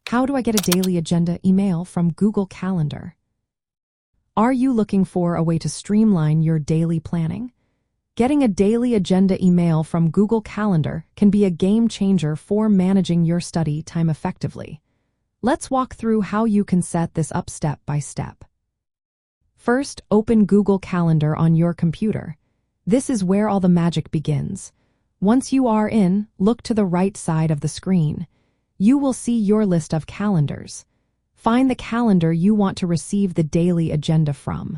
How do I get a daily agenda email from Google Calendar? Are you looking for a way to streamline your daily planning? Getting a daily agenda email from Google Calendar can be a game changer for managing your study time effectively. Let's walk through how you can set this up step by step. First, open Google Calendar on your computer. This is where all the magic begins. Once you are in, look to the right side of the screen. You will see your list of calendars. Find the calendar you want to receive the daily agenda from.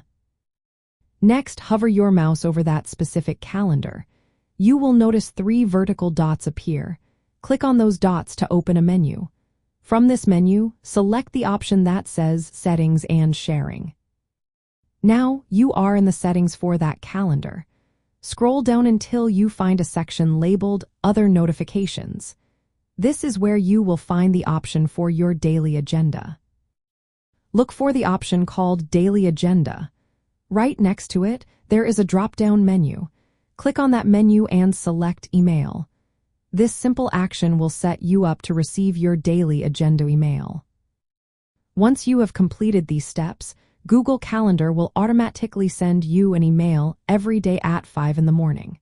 Next, hover your mouse over that specific calendar. You will notice 3 vertical dots appear. Click on those dots to open a menu. From this menu, select the option that says Settings and Sharing. Now, you are in the settings for that calendar. Scroll down until you find a section labeled Other Notifications. This is where you will find the option for your daily agenda. Look for the option called Daily Agenda. Right next to it, there is a drop-down menu. Click on that menu and select Email. This simple action will set you up to receive your daily agenda email. Once you have completed these steps, Google Calendar will automatically send you an email every day at 5 in the morning.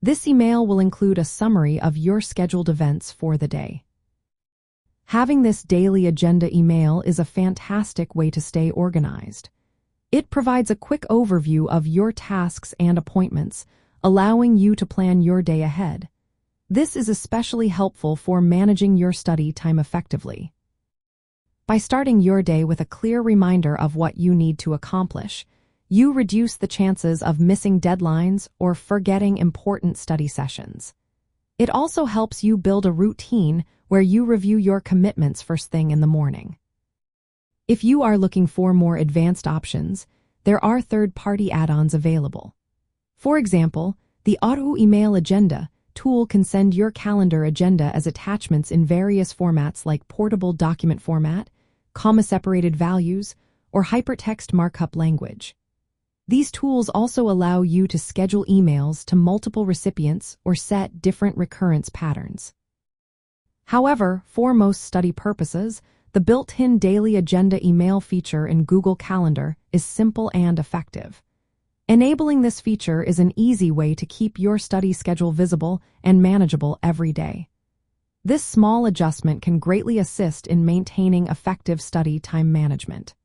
This email will include a summary of your scheduled events for the day. Having this daily agenda email is a fantastic way to stay organized. It provides a quick overview of your tasks and appointments, allowing you to plan your day ahead. This is especially helpful for managing your study time effectively. By starting your day with a clear reminder of what you need to accomplish, you reduce the chances of missing deadlines or forgetting important study sessions. It also helps you build a routine where you review your commitments first thing in the morning. If you are looking for more advanced options, there are third-party add-ons available. For example, the Auto Email Agenda tool can send your calendar agenda as attachments in various formats like portable document format, comma-separated values, or hypertext markup language. These tools also allow you to schedule emails to multiple recipients or set different recurrence patterns. However, for most study purposes, the built-in daily agenda email feature in Google Calendar is simple and effective. Enabling this feature is an easy way to keep your study schedule visible and manageable every day. This small adjustment can greatly assist in maintaining effective study time management.